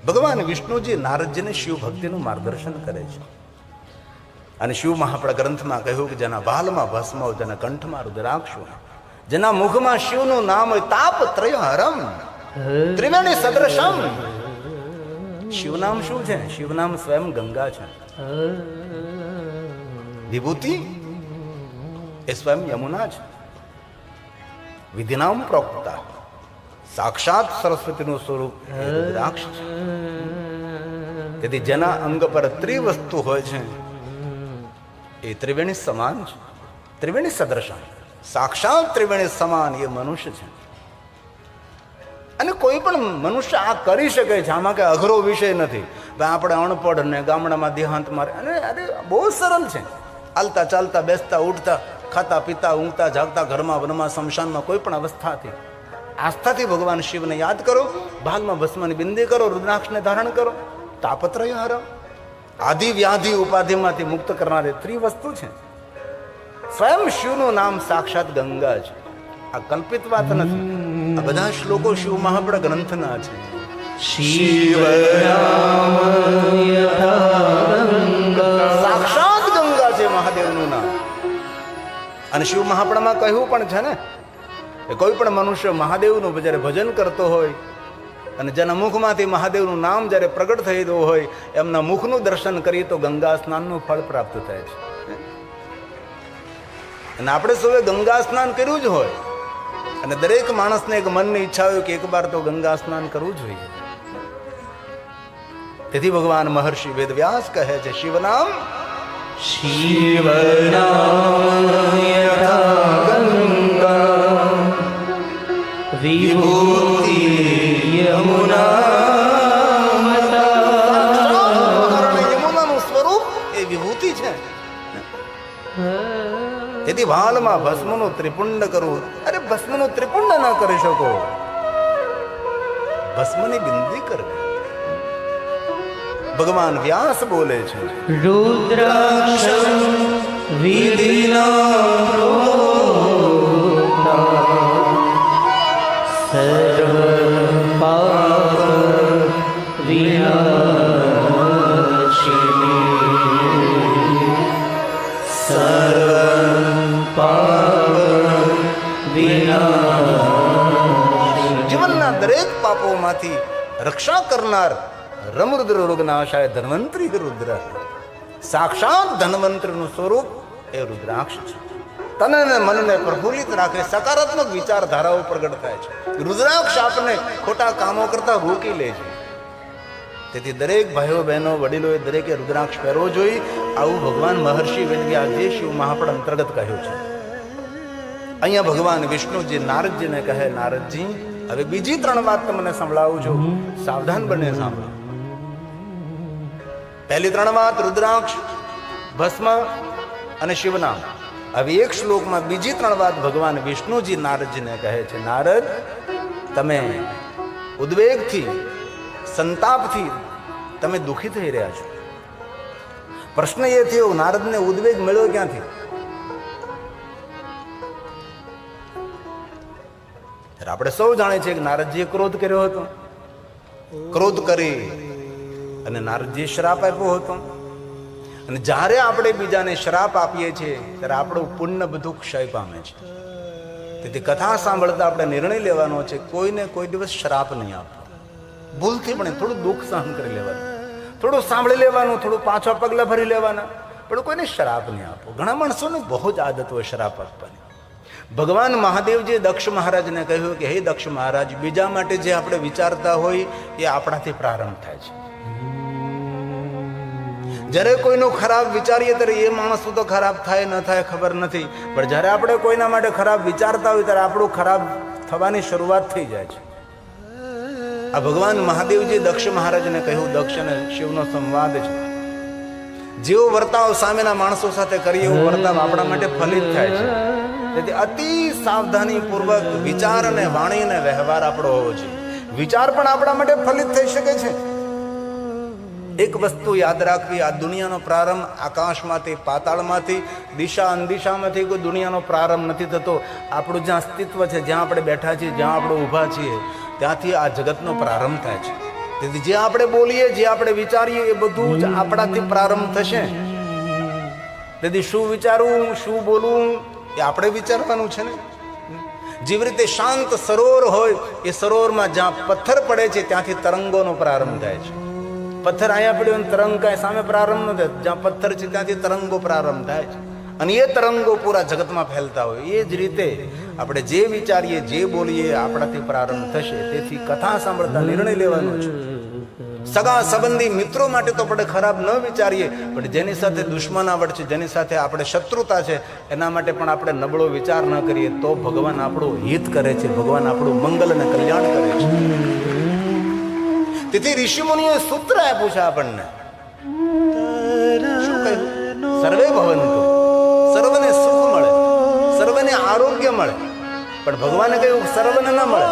ભગવાન વિષ્ણુજી નારદજીને શિવ ભક્તિનું માર્ગદર્શન કરે છે. અને શિવ મહાપડા ગ્રંથમાં કહ્યું કે જેના ભાલમાં ભસ્મ હોય, જેના કંઠમાં રુદ્રાક્ષ હોય, જેના મુખમાં શિવનું નામ હોય, તાપ ત્રય હરમ ત્રિવેણી સદૃશમ. શિવનામ શું છે? શિવનામ સ્વયં ગંગા છે. વિભૂતિ એ સ્વયં યમુના છે. વિધિનામ પ્રોક્તા સાક્ષાત સરસ્વતીનું સ્વરૂપ રુદ્રાક્ષ છે. તેથી જેના અંગ પર ત્રિવસ્તુ હોય છે એ ત્રિવેણી સમાન છે. ત્રિવેણી સદૃશ, સાક્ષાત ત્રિવેણી સમાન એ મનુષ્ય છે. અને કોઈ પણ મનુષ્ય આ કરી શકે છે. આમાં કઈ અઘરો વિષય નથી. આપણે અણપઢ ને ગામડામાં દેહાંત મારે, અને અરે બહુ સરળ છે. હાલતા ચાલતા, બેસતા ઉઠતા, ખાતા પીતા, ઊંઘતા જાગતા, ઘરમાં વનમાં શમશાનમાં કોઈ પણ અવસ્થાથી આસ્થાથી ભગવાન શિવને યાદ કરો, ભાલમાં ભસ્મની બિંદી કરો, રુદ્રાક્ષને ધારણ કરો, તાપત્રય હર. આદિ વ્યાધિ ઉપાધિમાંથી મુક્ત કરનારી ત્રિવસ્તુ છે. સ્વયં શિવનું નામ સાક્ષાત ગંગા છે. આ કલ્પિત વાત નથી. આ બધા શ્લોકો શિવ મહાપડા ગ્રંથના છે. શિવ સાક્ષાત ગંગા છે મહાદેવનું નામ. અને શિવ મહાપડામાં કહ્યું પણ છે ને, કોઈ પણ મનુષ્ય મહાદેવનું જ્યારે ભજન કરતો હોય અને જેના મુખમાંથી મહાદેવનું નામ જ્યારે પ્રગટ થઈ રહ્યું હોય, એમના મુખનું દર્શન કરીએ તો ગંગા સ્નાનનું ફળ પ્રાપ્ત થાય છે. અને આપણે સૌએ ગંગા સ્નાન કર્યું જ હોય. અને દરેક માણસને એક મનની ઈચ્છા હોય કે એક વાર તો ગંગા સ્નાન કરવું જોઈએ. તેથી ભગવાન મહર્ષિ વેદવ્યાસ કહે છે, શિવનામ વિભૂતિ યમુનાનું સ્વરૂપ એ વિભૂતિ છે. તેથી ભાલમાં ભસ્મનું ત્રિપુંડ કરવું. અરે ભસ્મનું ત્રિપુંડ ના કરી શકો, ભસ્મની બિંદી કરવી. ભગવાન વ્યાસ બોલે છે, રુદ્રાક્ષ સર્વ પાપ વિનાશિની, સર્વ પાપ વિનાશિની. જીવનના દરેક પાપોમાંથી રક્ષા કરનાર રમરુદ્ર રોગનાશાય ધન્વંતરી રુદ્ર. સાક્ષાત ધન્વંતરીનું સ્વરૂપ એ રુદ્રાક્ષ છે. તનને મનને પ્રફુલ્લિત રાખે, સકારાત્મક વિચારધારાઓ પ્રગટ થાય છે. રુદ્રાક્ષ આપને ખોટા કામો કરતા રોકી લે છે. તેથી દરેક ભાઈઓ બહેનો વડીલોએ દરેકે રુદ્રાક્ષ પહેરવો જોઈએ. આવું ભગવાન મહર્ષિ વેદવ્યાસજી શિવ મહાપડ અંતર્ગત કહ્યું છે. અહીંયા ભગવાન વિષ્ણુજી નારદજીને કહે, નારદજી હવે બીજી 3 વાત તમને સંભળાવું છું, સાવધાન બને સાંભળો. પહેલી 3 વાત રુદ્રાક્ષ, ભસ્મ અને શિવનામ. હવે એક શ્લોકમાં બીજી 3 વાત ભગવાન વિષ્ણુજી નારદજીને કહે છે, નારદ તમે ઉદ્વેગથી, સંતાપથી તમે દુઃખી થઈ રહ્યા છો. પ્રશ્ન એ થયો, નારદને ઉદ્વેગ મળ્યો ક્યાંથી? આપણે સૌ જાણીએ છીએ કે નારદજીએ ક્રોધ કર્યો હતો. ક્રોધ કરી અને નારદજીએ શ્રાપ આપ્યો હતો. અને જ્યારે આપણે બીજાને શ્રાપ આપીએ છીએ ત્યારે આપણું પુણ્ય બધું ક્ષય પામે છે. તેથી કથા સાંભળતા આપણે નિર્ણય લેવાનો છે, કોઈને કોઈ દિવસ શ્રાપ નહીં આપવો. ભૂલથી પણ થોડું દુઃખ સહન કરી લેવાનું, થોડું સાંભળી લેવાનું, થોડું પાછા પગલા ભરી લેવાના, પણ કોઈને શ્રાપ નહીં આપો. ઘણા માણસોને બહુ જ આદત હોય શ્રાપ આપવાની. ભગવાન મહાદેવજીએ દક્ષ મહારાજને કહ્યું કે હે દક્ષ મહારાજ, બીજા માટે જે આપણે વિચારતા હોય એ આપણાથી પ્રારંભ થાય છે. જ્યારે કોઈનું ખરાબ વિચારીએ ત્યારે એ માણસ તો ખરાબ થાય ન થાય ખબર નથી, પણ જ્યારે આપણે કોઈના માટે ખરાબ વિચારતા હોય ત્યારે આપણું ખરાબ થવાની શરૂઆત થઈ જાય છે. આ ભગવાન મહાદેવજી દક્ષ મહારાજને કહ્યું, દક્ષ અને શિવનો સંવાદ છે. જેવો વર્તાવ સામેના માણસો સાથે કરીએ એવો વર્તાવ આપણા માટે ફલિત થાય છે. તેથી અતિ સાવધાની પૂર્વક વિચાર અને વાણી અને વ્યવહાર આપણો હોવો જોઈએ. વિચાર પણ આપણા માટે ફલિત થઈ શકે છે. એક વસ્તુ યાદ રાખવી, આ દુનિયાનો પ્રારંભ આકાશમાંથી, પાતાળમાંથી, દિશા અનદિશામાંથી કોઈ દુનિયાનો પ્રારંભ નથી થતો. આપણું જ્યાં અસ્તિત્વ છે, જ્યાં આપણે બેઠા છીએ, જ્યાં આપણે ઊભા છીએ, ત્યાંથી આ જગતનો પ્રારંભ થાય છે. તેથી જે આપણે બોલીએ, જે આપણે વિચારીએ એ બધું જ આપણાથી પ્રારંભ થશે. તેથી શું વિચારવું, શું બોલવું એ આપણે વિચારવાનું છે ને. જેવી રીતે શાંત સરોવર હોય, એ સરોવરમાં જ્યાં પથ્થર પડે છે ત્યાંથી તરંગોનો પ્રારંભ થાય છે. પથ્થર અહીંયા પડ્યો અને તરંગ કાંઈ સામે પ્રારંભ ન થાય. જ્યાં પથ્થર છે ત્યાંથી તરંગો પ્રારંભ થાય છે, અને એ તરંગો પૂરા જગતમાં ફેલતા હોય. એ જ રીતે આપણે જે વિચારીએ, જે બોલીએ આપણાથી પ્રારંભ થશે. તેથી કથા સાંભળતા નિર્ણય લેવાનો છે. સગા સંબંધી મિત્રો માટે તો આપણે ખરાબ ન વિચારીએ, પણ જેની સાથે દુશ્મનાવટ છે, જેની સાથે આપણે શત્રુતા છે, એના માટે પણ આપણે નબળો વિચાર ન કરીએ તો ભગવાન આપણું હિત કરે છે, ભગવાન આપણું મંગલ અને કલ્યાણ કરે છે. તેથી ઋષિમુનિએ સૂત્ર આપ્યું છે આપણને. શું કહ્યું? સર્વે ભવંતુ, સર્વને સુખ મળે, સર્વને આરોગ્ય મળે. પણ ભગવાને કહ્યું સર્વને ન મળે.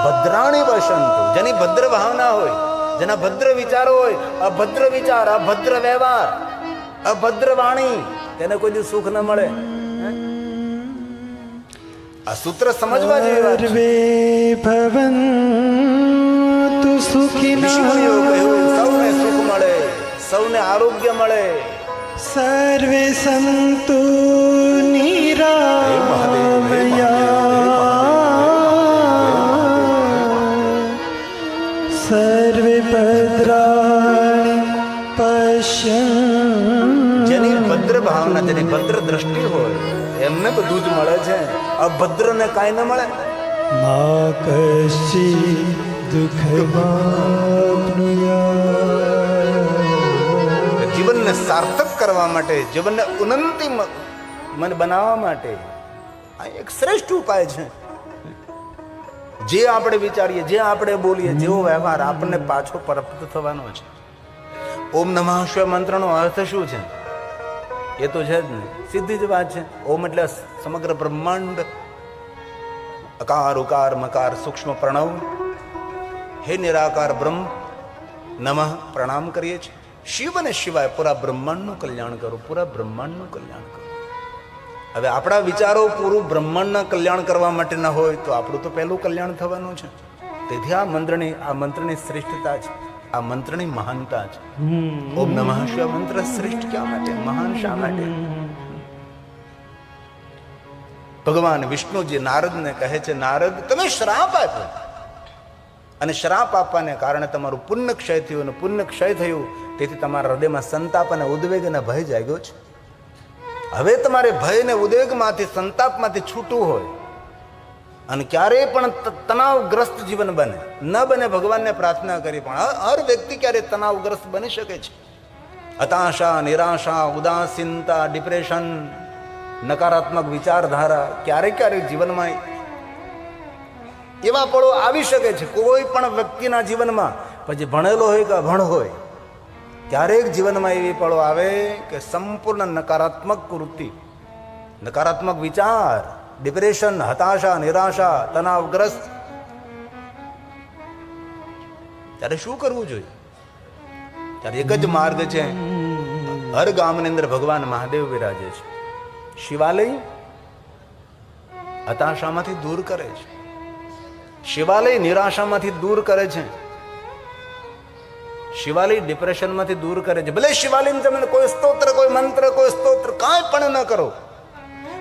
ભદ્રાણી વસંતુ, જેની ભદ્ર ભાવના હોય, જેના ભદ્ર વિચારો હોય, અભદ્ર વિચાર, અભદ્ર વ્યવહાર, અભદ્ર વાણી, તેને કોઈ દિવસ સુખ ન મળે. આ સૂત્ર સમજવા જેવી વાત છે. સર્વે ભવન્તુ સુખિનઃ. ઋષિમુનિઓ કહ્યું સૌને સુખ મળે, સૌને આરોગ્ય મળે. સર્વે સંતુ નિરામયા. સર્વે ભદ્રાણિ પશ્યન્તુ. જેની ભદ્ર ભાવના, જેની ભદ્ર દ્રષ્ટિ હોય એમને બધું જ મળે છે. અભદ્ર ને કાંઈ ન મળે. મા કશ્ચિદ દુઃખમાપ્નુયાત. જીવનને સાર્થક કરવા માટે, જીવનને ઉન્નતિ મને બનાવવા માટે આ એક શ્રેષ્ઠ ઉપાય છે. જે આપણે વિચારીએ, જે આપણે બોલીએ, જેવો વ્યવહાર આપણને પાછો પ્રાપ્ત થવાનો છે. ઓમ નમઃ શિવાય મંત્રનો અર્થ શું છે? એ તો છે જ ને, સીધી જ વાત છે. ઓમ એટલે સમગ્ર બ્રહ્માંડ, અકાર ઉકાર મકાર સૂક્ષ્મ પ્રણવ. હે નિરાકાર બ્રહ્મ, નમઃ પ્રણામ કરીએ છીએ. શિવ અને શિવાય, પૂરા બ્રહ્માંડનું કલ્યાણ કરો, પૂરા બ્રહ્માંડનું કલ્યાણ કરો. હવે આપણા વિચારો પૂરું બ્રહ્માંડના કલ્યાણ કરવા માટે ના હોય તો આપણું તો પહેલું કલ્યાણ થવાનું છે. તેથી આ મંત્રની શ્રેષ્ઠતા છે, આ મંત્રની મહાનતા છે. ઓમ નમઃ શિવાય મંત્ર શ્રેષ્ઠ ક્યાં માટે, મહાન શા માટે? ભગવાન વિષ્ણુજી નારદને કહે છે, નારદ તમે શ્રાપ આપ્યો, અને શ્રાપ આપવાને કારણે તમારું પુણ્ય ક્ષય થયું, અને પુણ્ય ક્ષય થયું તેથી તમારા હૃદયમાં સંતાપ અને ઉદ્વેગ અને ભય જાગ્યો છે. હવે તમારે ભય ને ઉદ્વેગમાંથી, સંતાપમાંથી છૂટવું હોય અને ક્યારેય પણ તણાવગ્રસ્ત જીવન બને ન બને, ભગવાનને પ્રાર્થના કરી. પણ હર વ્યક્તિ ક્યારેય તણાવગ્રસ્ત બની શકે છે. હતાશા, નિરાશા, ઉદાસીનતા, ડિપ્રેશન, નકારાત્મક વિચારધારા ક્યારેક ક્યારેક જીવનમાં એવા પળો આવી શકે છે. કોઈ પણ વ્યક્તિના જીવનમાં, પછી ભણેલો હોય કે અભણ હોય, ક્યારેક જીવનમાં એવી પળો આવે કે સંપૂર્ણ નકારાત્મક વૃત્તિ, નકારાત્મક વિચાર, ડિપ્રેશન, હતાશા, નિરાશા, તણાવગ્રસ્ત. ત્યારે શું કરવું જોઈએ? ત્યારે એક જ માર્ગ છે. હર ગામની અંદર ભગવાન મહાદેવ વિરાજે છે. શિવાલય હતાશામાંથી દૂર કરે છે, શિવાલય નિરાશામાંથી દૂર કરે છે, શિવાલય ડિપ્રેશનમાંથી દૂર કરે છે. ભલે શિવાલય તમે કોઈ સ્તોત્ર, કોઈ મંત્ર, કોઈ સ્તોત્ર કાંઈ પણ ન કરો,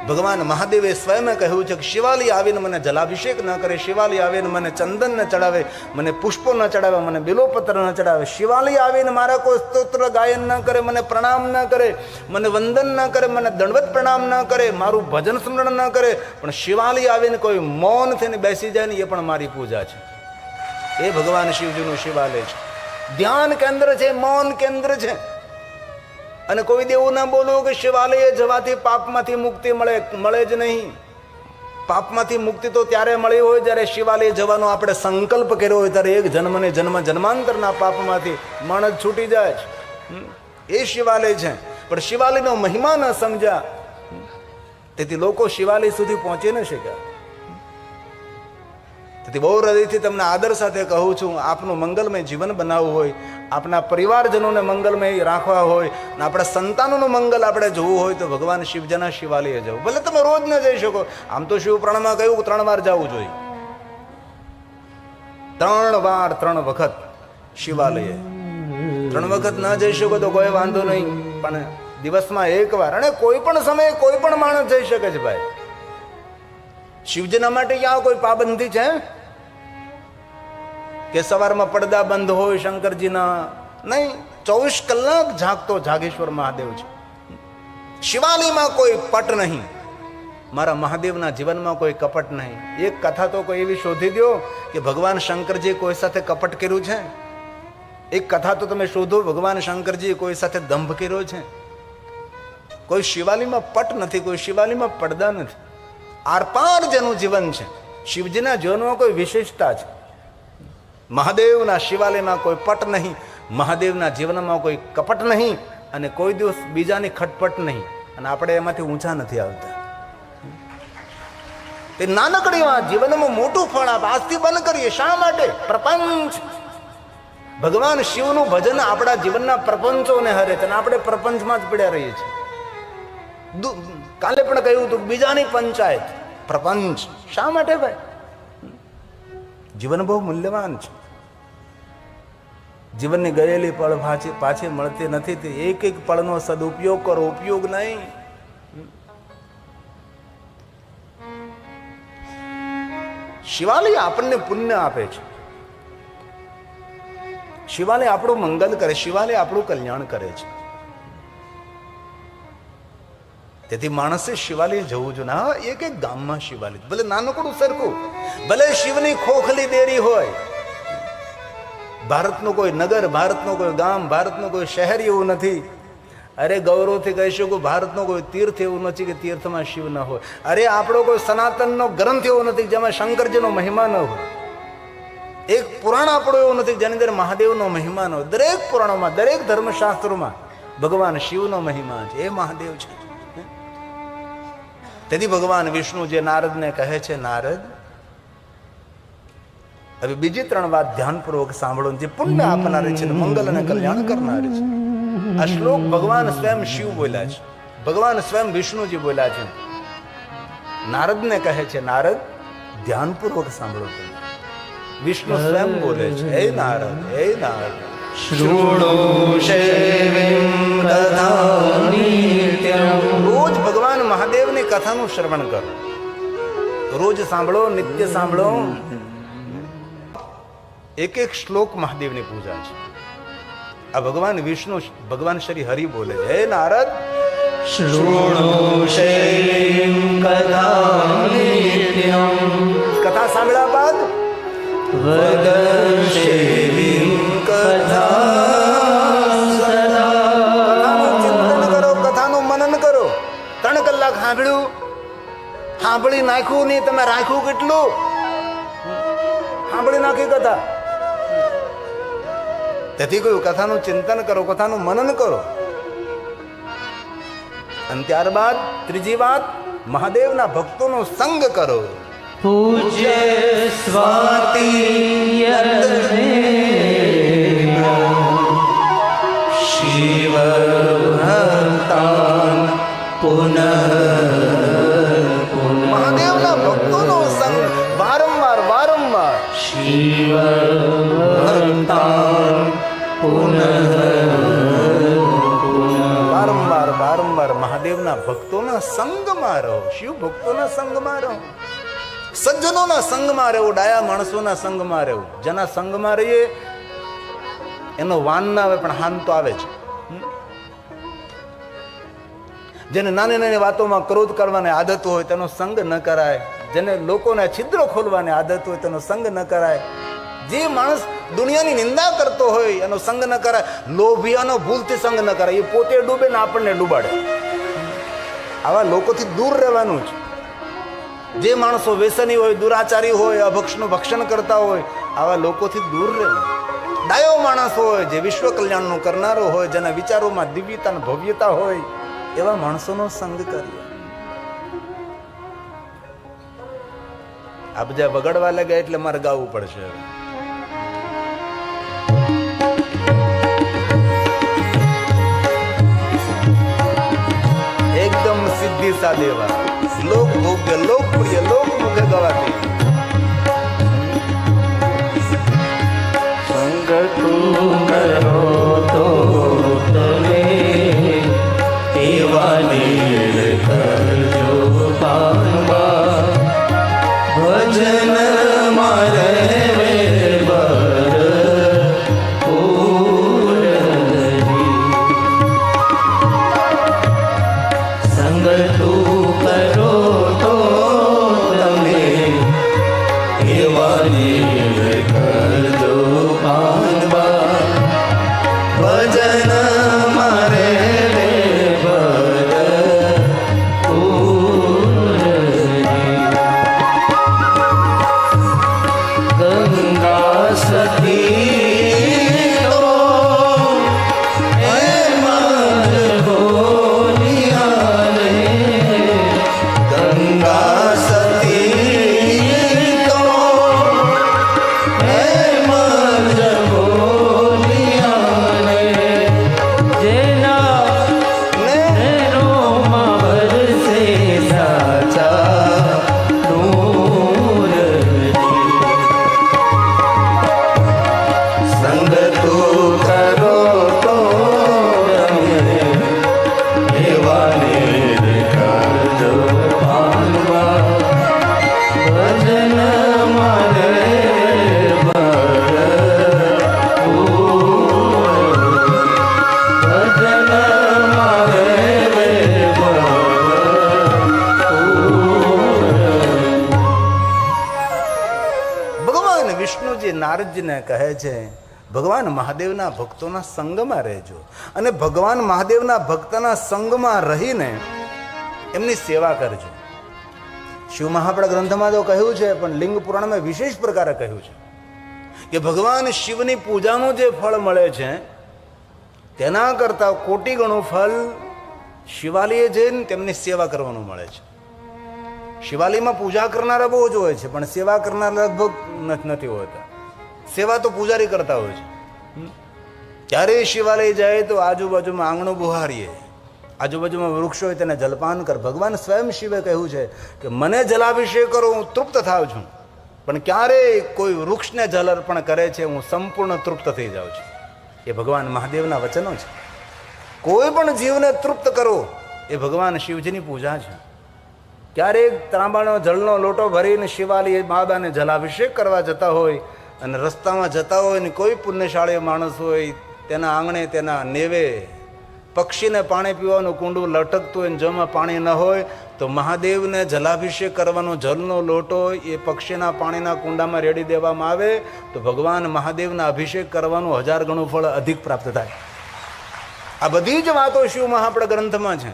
ભગવાન મહાદેવે સ્વયં કહ્યું છે કે શિવાલય આવીને મને જલાભિષેક ન કરે, શિવાલય આવીને મને ચંદન ન ચડાવે, મને પુષ્પો ન ચડાવે, મને બિલોપત્ર ન ચડાવે, શિવાલય આવીને મારા કોઈ સ્તોત્ર ગાયન ન કરે, મને પ્રણામ ન કરે, મને વંદન ન કરે, મને દંડવત પ્રણામ ન કરે, મારું ભજન સ્મરણ ન કરે, પણ શિવાલય આવીને કોઈ મૌન થઈને બેસી જાય ને, એ પણ મારી પૂજા છે. એ ભગવાન શિવજીનું શિવાલય છે. ધ્યાન કેન્દ્ર છે, મૌન કેન્દ્ર છે. અને કોઈ દેવું ના બોલવું કે શિવાલય જવાથી પાપમાંથી મુક્તિ મળે જ નહીં. પાપમાંથી મુક્તિ તો ત્યારે મળી હોય જ્યારે શિવાલય જવાનો આપણે સંકલ્પ કર્યો હોય, ત્યારે એક જન્મને જન્માંતરના પાપમાંથી માણસ છૂટી જાય છે. એ શિવાલય છે. પણ શિવાલયનો મહિમા ન સમજ્યા, તેથી લોકો શિવાલય સુધી પહોંચી ન શક્યા. તેથી બહુ હૃદયથી તમને આદર સાથે કહું છું, આપનું મંગલમય જીવન બનાવવું હોય, આપણા પરિવારજનોને મંગલમય રાખવા હોય, અને આપણા સંતાનોનું મંગલ આપણે જોવું હોય તો ભગવાન શિવજીના શિવાલય જવું. ભલે તમે રોજ ન જઈ શકો, આમ તો શિવ પુરાણમાં કહ્યું 3 વાર જવું જોઈએ. 3 વાર 3 વખત શિવાલયે. 3 વખત ન જઈ શકો તો કોઈ વાંધો નહીં, પણ દિવસમાં એકવાર, અને કોઈ પણ સમયે કોઈ પણ માણસ જઈ શકે છે ભાઈ. શિવજીના માટે ક્યાં કોઈ પાબંદી છે કે સવારમાં પડદા બંધ હોય શંકરજીના? નહીં, 24 કલાક જાગતો જાગેશ્વર મહાદેવ છે. શિવાલયમાં કોઈ પટ નહીં, મારા મહાદેવના જીવનમાં કોઈ કપટ નહીં. એક કથા તો કોઈ એવી શોધી દો કે ભગવાન શંકરજી કોઈ સાથે કપટ કર્યું છે? એક કથા તો તમે શોધો, ભગવાન શંકરજી કોઈ સાથે દંભ કર્યો છે? કોઈ શિવાલયમાં પટ નથી, કોઈ શિવાલયમાં પડદા નથી. આરપાર જેનું જીવન છે, શિવજીના જીવનમાં કોઈ વિશેષતા છે. મહાદેવના શિવાલયમાં કોઈ પટ નહીં, મહાદેવના જીવનમાં કોઈ કપટ નહીં, અને કોઈ દિવસ બીજાની ખટપટ નહીં. અને આપણે એમાંથી ઊંચા નથી આવતા. તે નાનકડી વાત જીવનમાં મોટું ફળ આપ આજથી બંધ કરીએ. શા માટે? પ્રપંચ. ભગવાન શિવનું ભજન આપણા જીવનના પ્રપંચોને હરે છે, અને આપણે પ્રપંચમાં જ પડ્યા રહીએ છીએ. કાલે પણ કહ્યું હતું, બીજાની પંચાયત, પ્રપંચ. શા માટે ભાઈ? જીવન બહુ મૂલ્યવાન છે. જીવનની ગયેલી પળ પાછી મળતી નથી. તે એક એક પળનો સદુપયોગ કરો, ઉપયોગ નહીં. શિવાલય આપણને પુણ્ય આપે છે. શિવાલય આપણું મંગલ કરે, શિવાલય આપણું કલ્યાણ કરે છે. તેથી માણસે શિવાલય જવું જોઈએ. હા, એક એક ગામમાં શિવાલય, ભલે નાનકડું સરખું, ભલે શિવની ખોખલી દેરી હોય. ભારતનું કોઈ નગર, ભારતનું કોઈ ગામ, ભારતનું કોઈ શહેર એવું નથી. અરે ગૌરવથી કહી શકું, ભારતનું કોઈ તીર્થ એવું નથી કે તીર્થમાં શિવ ન હોય. અરે આપણો કોઈ સનાતનનો ગ્રંથ એવો નથી જેમાં શંકરજીનો મહિમા ન હોય. એક પુરાણ આપણું એવું નથી જેની અંદર મહાદેવનો મહિમા ન હોય. દરેક પુરાણોમાં, દરેક ધર્મશાસ્ત્રોમાં ભગવાન શિવનો મહિમા છે. એ મહાદેવ છે. તેથી ભગવાન વિષ્ણુ જે નારદને કહે છે, નારદ હવે બીજી 3 વાત ધ્યાનપૂર્વક સાંભળો, જે પુણ્ય આપનારી છે, મંગલ અને કલ્યાણ કરનારી છે. આ શ્લોક ભગવાન સ્વયં શિવ બોલ્યા છે, ભગવાન સ્વયં વિષ્ણુજી બોલ્યા છે. નારદને કહે છે, નારદ ધ્યાનપૂર્વક સાંભળો. વિષ્ણુ સ્વયં બોલે છે, હે નારદ, હે નારદ, રોજ ભગવાન મહાદેવની કથાનું શ્રવણ કરો. રોજ સાંભળો, નિત્ય સાંભળો. એક એક શ્લોક મહાદેવની પૂજા છે. આ ભગવાન વિષ્ણુ, ભગવાન શ્રી હરિ બોલે છે, હે નારદ, કથા સાંભળ્યા બાદ કથાનું ચિંતન કરો, કથાનું મનન કરો. 3 કલાક સાંભળ્યું, સાંભળી નાખ્યું નહીં, તમે રાખ્યું કેટલું? સાંભળી નાખી કથા. તેથી કહ્યું કથાનું ચિંતન કરો, કથાનું મનન કરો. અને ત્યારબાદ ત્રીજી વાત, મહાદેવના ભક્તોનો સંગ કરો. પૂજ્ય સ્વાતિ શિવ ભક્તાન પુનઃ મહાદેવના ભક્તોનો સંગ વારંવાર વારંવાર. શિવ ભક્તાન પુનઃ વારંવાર વારંવાર મહાદેવના ભક્તોના સંગમાં રહો, શિવ ભક્તોના સંગમાં રહો, સજ્જનોના સંગમાં રહેવું, ડાયા માણસોના સંગમાં રહેવું. જેના સંગમાં રહીએ એનો વાન ના આવે પણ હાન તો આવે છે. જેને નાની નાની વાતોમાં ક્રોધ કરવાની આદત હોય તેનો સંગ ન કરાય. જેને લોકોના છિદ્રો ખોલવાની આદત હોય તેનો સંગ ન કરાય. જે માણસ દુનિયાની નિંદા કરતો હોય એનો સંગ ન કરાય. લોભિયાનો ભૂલથી સંગ ન કરાય. એ પોતે ડૂબે ને આપણને ડૂબાડે. આવા લોકોથી દૂર રહેવાનું છે. જે માણસો વ્યસની હોય, દુરાચારી હોય, અભક્ષનું ભક્ષણ કરતા હોય, આવા લોકોથી દૂર રહેવું. ડાયો માણસ હોય, જે વિશ્વ કલ્યાણનું કરનારો હોય, જેના વિચારોમાં દિવ્યતા અને ભવ્યતા હોય, એવા માણસોનો સંગ કરીએ. આ બધા વગાડવા લાગ્યા એટલે મારે ગાવું પડશે. એકદમ સીધી સાદી વાત, લોક ભોગ્ય, લોકપ્રિય, લોકમુખે ગવાતી. સંગ ભજન મારે રે ગંગા સતી ગંગા સતી નારદજીને કહે છે ભગવાન મહાદેવના ભક્તોના સંગમાં રહેજો અને ભગવાન મહાદેવના ભક્તના સંગમાં રહીને એમની સેવા કરજો. શિવ મહાપડા ગ્રંથમાં તો કહ્યું છે, પણ લિંગ પુરાણમાં વિશેષ પ્રકારે કહ્યું છે કે ભગવાન શિવની પૂજાનું જે ફળ મળે છે તેના કરતાં કોટી ગણું ફળ શિવાલયે જઈને તેમની સેવા કરવાનું મળે છે. શિવાલયમાં પૂજા કરનારા બહુ જ હોય છે, પણ સેવા કરનારા લગભગ નથી હોતા. સેવા તો પૂજારી કરતા હોય છે. ક્યારે શિવાલય જાય તો આજુબાજુમાં આંગણું બુહારીએ, આજુબાજુમાં વૃક્ષો હોય તેને જલપાન કર. ભગવાન સ્વયં શિવે કહ્યું છે કે મને જલાભિષેક કરો હું તૃપ્ત થાવ છું, પણ ક્યારેય કોઈ વૃક્ષને જલ અર્પણ કરે છે હું સંપૂર્ણ તૃપ્ત થઈ જાઉં છું. એ ભગવાન મહાદેવના વચનો છે. કોઈ પણ જીવને તૃપ્ત કરો એ ભગવાન શિવજીની પૂજા છે. ક્યારેક તાંબાનો જળનો લોટો ભરીને શિવાલય બાબાને જલાભિષેક કરવા જતા હોય અને રસ્તામાં જતા હોય ને કોઈ પુણ્યશાળી માણસ હોય તેના આંગણે તેના નેવે પક્ષીને પાણી પીવાનું કુંડું લટકતું હોય ને જેમાં પાણી ન હોય તો મહાદેવને જલાભિષેક કરવાનો જળનો લોટો એ પક્ષીના પાણીના કુંડામાં રેડી દેવામાં આવે તો ભગવાન મહાદેવના અભિષેક કરવાનું 1000 ગણું ફળ અધિક પ્રાપ્ત થાય. આ બધી જ વાતો શિવ મહાપડા ગ્રંથમાં છે.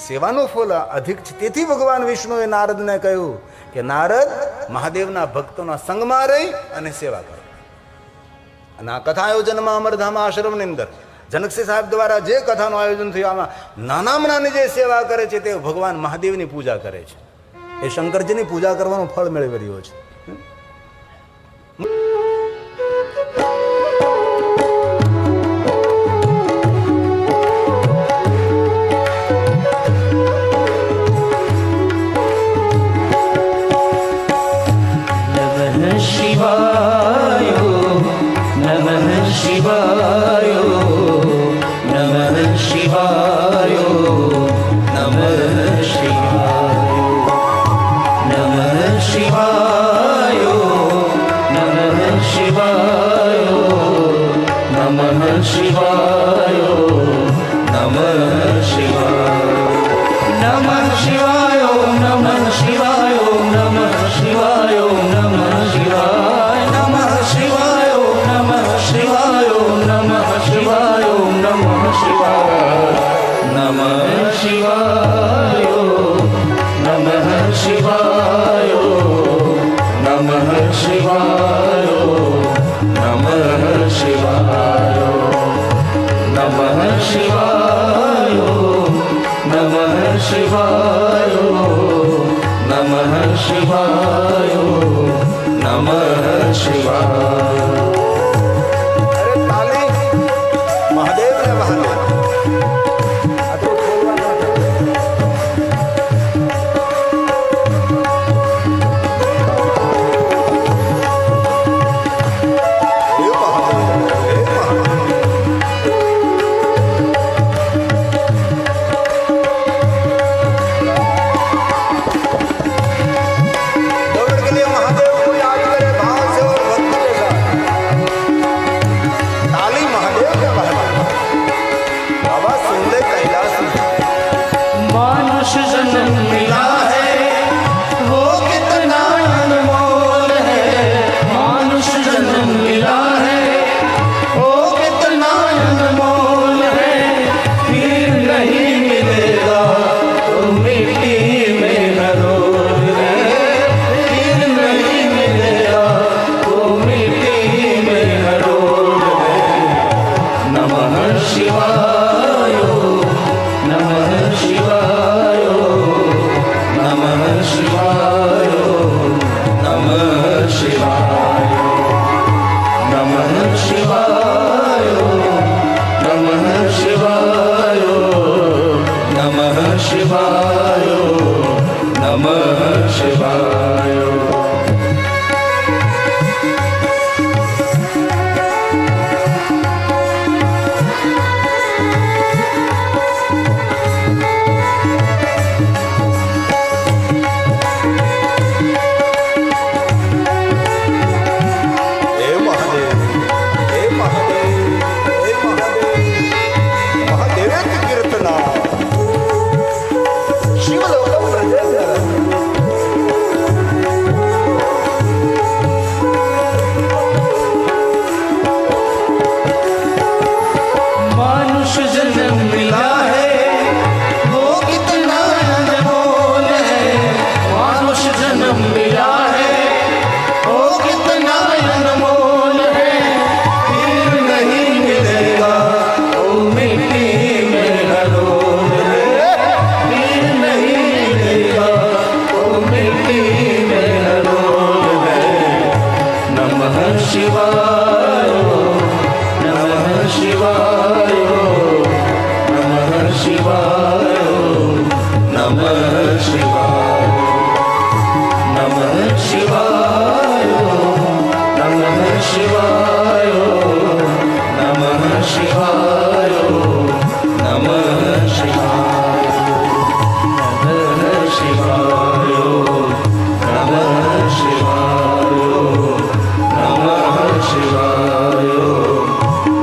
સેવાનું ફળ અધિક છે. તેથી ભગવાન વિષ્ણુએ નારદને કહ્યું કે નારદ મહાદેવના ભક્તોના સંગમાં રહી અને સેવા કરો. અને આ કથા આયોજનમાં અમરધામ આશ્રમની અંદર જનકસિંહ સાહેબ દ્વારા જે કથાનું આયોજન થયું આમાં નાનામાં નાની જે સેવા કરે છે તે ભગવાન મહાદેવની પૂજા કરે છે. એ શંકરજીની પૂજા કરવાનું ફળ મેળવી રહ્યો છે. શિવાય નમઃ શિવાય નમઃ શિવાય નમઃ શિવાય નમઃ શિવાય નમઃ શિવાય નમઃ શિવાય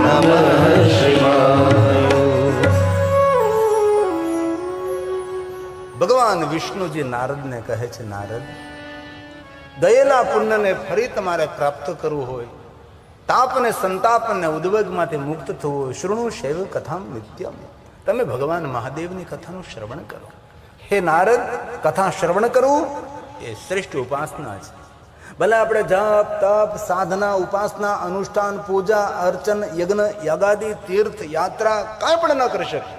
નમઃ શિવાય ભગવાન વિષ્ણુજી નારદને કહે છે, નારદ, ગયેલા પુણ્યને ફરી તમારે પ્રાપ્ત કરવું હોય, તાપ અને સંતાપ અને ઉદ્વેગમાંથી મુક્ત થવું હોય, શૃણુ શૈવ કથામ નિત્યમ, તમે ભગવાન મહાદેવની કથાનું શ્રવણ કરો. હે નારદ, કથા શ્રવણ કરવું એ શ્રેષ્ઠ ઉપાસના છે. ભલે આપણે જપ તપ સાધના ઉપાસના અનુષ્ઠાન પૂજા અર્ચન યજ્ઞ યાગાદી તીર્થ યાત્રા કાંઈ પણ ન કરી શકીએ,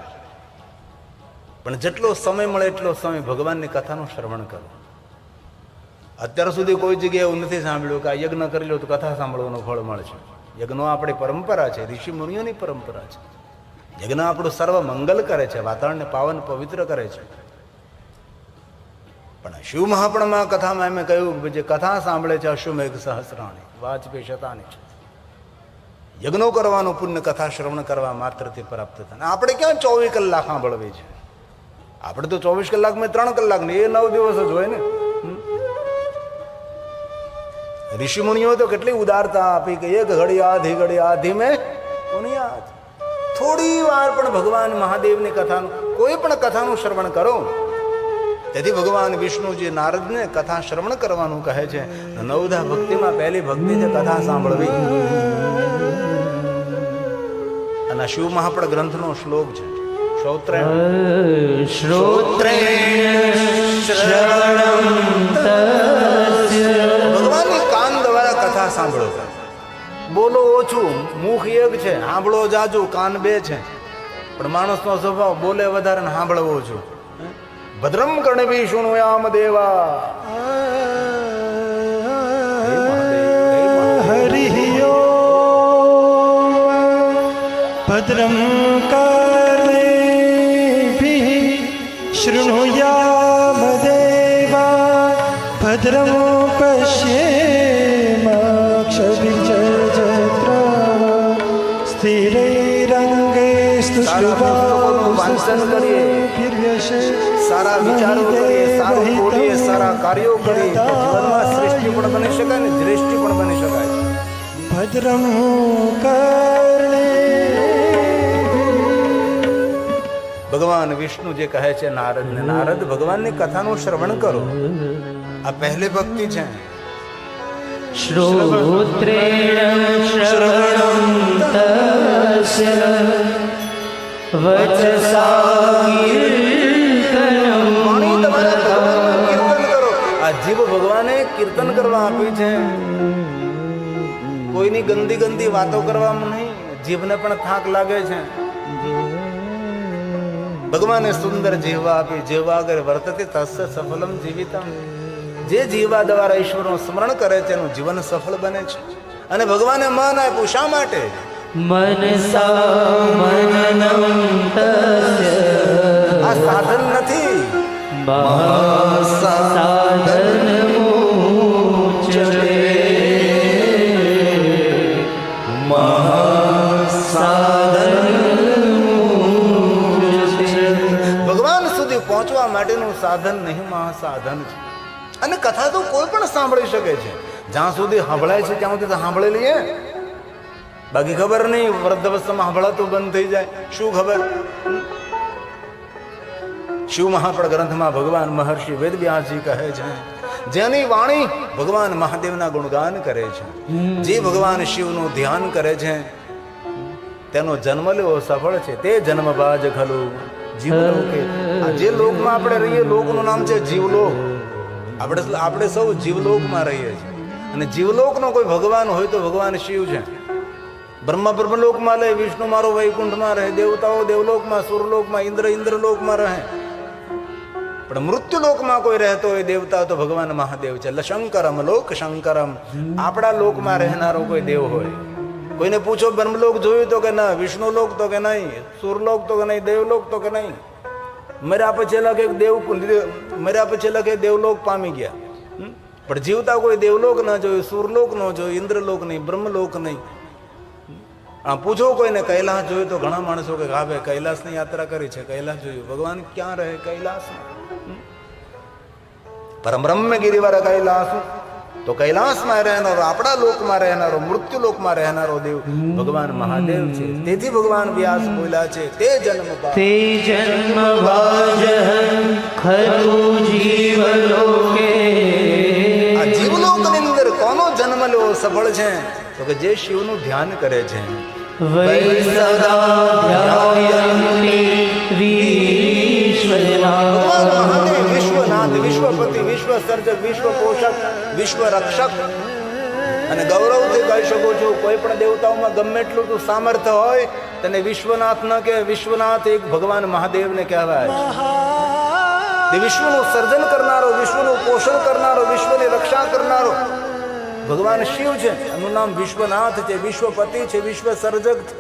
પણ જેટલો સમય મળે એટલો સમય ભગવાનની કથાનું શ્રવણ કરો. અત્યાર સુધી કોઈ જગ્યાએ એવું નથી સાંભળ્યું કે આ યજ્ઞ કરી લો તો કથા સાંભળવાનું ફળ મળશે. યજ્ઞો આપણી પરંપરા છે, ઋષિ મુનિઓની પરંપરા છે. યજ્ઞ આપણું સર્વ મંગલ કરે છે, વાતાવરણને પાવન પવિત્ર કરે છે. પણ શિવ મહાપણમાં કથામાં એમ કહ્યું કે જે કથા સાંભળે છે અશ્વમેઘ સહસ્રાણી વાજપેયી શતાની છે. યજ્ઞો કરવાનું પુણ્ય કથા શ્રવણ કરવા માત્રથી પ્રાપ્ત થાય. આપણે ક્યાં 24 કલાક સાંભળવી છે? આપણે તો 24 કલાકમાં 3 કલાક ને એ 9 દિવસ જ હોય ને. ઋષિ મુનિઓ તો કેટલી ઉદારતા આપી કે એક ઘડી આધી મેં પુનિયાદ. થોડી વાર પણ ભગવાન મહાદેવની કથાનું કોઈ પણ કથાનું શ્રવણ કરો. તેથી ભગવાન વિષ્ણુજી નારદને કથા શ્રવણ કરવાનું કહે છે. નવધા ભક્તિમાં પહેલી ભક્તિ છે કથા સાંભળવી. અને શિવ મહાપણ ગ્રંથનો શ્લોક છે, ભગવાનની કાન દ્વારા કથા સાંભળો. બોલો ઓછું, મુખ એક છે, સાંભળો જાજુ, કાન 2 છે. પણ માણસનો સ્વભાવ બોલે વધારે ને સાંભળવો ઓછું. ભદ્રમ કર્ણભી શૃણુયામ દેવા. હરિ ઓમ ભદ્રમ કર્ણેભિઃ શૃણુયામ દેવા ભદ્રમ પશ્યેમાક્ષભિજજત્રા સ્થિરૈરંગે વાંચન કરીએ, સારા વિચારો કરીએ, સારું બોલીએ, સારા કાર્યો કરીએ, જીવનમાં શ્રેષ્ઠ પણ બની શકાય ને શ્રેષ્ઠ પણ બની શકાય. ભદ્રમ કર્ણે. ભગવાન વિષ્ણુ જે કહે છે નારદને, નારદ ભગવાનની કથાનું શ્રવણ કરો. આ પહેલી ભક્તિ છે. શ્રોત્રેણ શ્રવણં તસ્ય વચસા કીર્તનમ. કીર્તન કરો. આ જીભ ભગવાને કીર્તન કરવા આપી છે. કોઈની ગંદી વાતો કરવામાં નહીં. જીભને પણ થાક લાગે છે, ભગવાને સુંદર જીવા આપી. જીવા આગળ વર્તતે તસ્ય સફલમ જીવિતમ. જે જીવા દ્વારા ઈશ્વરનું સ્મરણ કરે છે એનું જીવન સફળ બને છે. અને ભગવાને મન આપ્યું શા માટે? મનસા મનનં તસ્ય આ સાધન નથી, મહાસાધનમુચ્યતે. મહાસાધનમુચ્યતે. ભગવાન સુધી પહોંચવા માટેનું સાધન નહીં, મહાસાધન છે. અને કથા તો કોઈ પણ સાંભળી શકે છે. જ્યાં સુધી સાંભળાય છે ત્યાં સુધી તો સાંભળી લઈએ. બાકી ખબર નહીં, વૃદ્ધાવસ્થામાં સાંભળાતું બંધ થઈ જાય. શું ખબર? શિવ મહાપડ ગ્રંથમાં ભગવાન મહર્ષિ વેદવ્યાસજી કહે છે, જેની વાણી ભગવાન મહાદેવના ગુણગાન કરે છે, જે ભગવાન શિવનું ધ્યાન કરે છે, તેનો જન્મ લેવો સફળ છે. તે જન્મ બાજ ખલું જીવલોકે. આ જે લોકમાં આપણે રહીએ, લોકનું નામ છે જીવલોક. આપણે સૌ જીવલોકમાં રહીએ છીએ. અને જીવલોકનો કોઈ ભગવાન હોય તો ભગવાન શિવ છે. બ્રહ્મા બ્રહ્મલોકમાં રહે, વિષ્ણુ મારો વૈકુંઠમાં રહે, દેવતાઓ દેવલોકમાં, સુરલોકમાં, ઇન્દ્ર ઇન્દ્રલોકમાં રહે. પણ મૃત્યુલોકમાં કોઈ રહેતો હોય દેવતા તો ભગવાન મહાદેવ છે. એટલે શંકરમ લોક શંકરમ. આપણા લોકમાં રહેનારો કોઈ દેવ હોય. કોઈને પૂછો બ્રહ્મલોક જોયું તો કે ના, વિષ્ણુલોક તો કે નહીં, સુરલોક તો કે નહીં, દેવલોક તો કે નહીં. મર્યા પછી લખે દેવલોક પામી ગયા. પણ જીવતા કોઈ દેવલોક ન જોયું, સુરલોક ન જોયું, ઇન્દ્રલોક નહીં, બ્રહ્મલોક નહીં. પૂછો કોઈને કૈલાસ જોયું તો ઘણા માણસો કે હા ભાઈ કૈલાસની યાત્રા કરી છે, કૈલાસ જોયું. ભગવાન ક્યાં રહે? કૈલાસમાં. પરમ બ્રહ્મ ગિરિવર કૈલાસ. તો કૈલાસમાં રહેનારો, આપણા લોકમાં રહેનારો, મૃત્યુલોકમાં રહેનારો દેવ ભગવાન મહાદેવ છે. તેથી ભગવાન વ્યાસ બોલ્યા છે, તે જન્મ વાજહં ખલુ જીવલોકે. આ જીવલોકની અંદર કોનો જન્મ લેવો સફળ છે? તો કે જે શિવનું ધ્યાન કરે છે. વૈ સદા ધ્યાયન્તિ વિશ્વનાથ. ભગવાન મહાદેવ વિશ્વનાથ, વિશ્વપતિ, વિશ્વ સર્જક, વિશ્વ પોષક, વિશ્વ રક્ષક. અને ગૌરવથી કહી શકું છું, કોઈ પણ દેવતાઓમાં ગમે એટલું તું સામર્થ્ય હોય, તેને વિશ્વનાથ ન કે. વિશ્વનાથ એક ભગવાન મહાદેવને કહેવાય. વિશ્વનું સર્જન કરનારો, વિશ્વનું પોષણ કરનારો, વિશ્વની રક્ષા કરનારો ભગવાન શિવ છે. એનું નામ વિશ્વનાથ છે, વિશ્વપતિ છે, વિશ્વ સર્જક છે.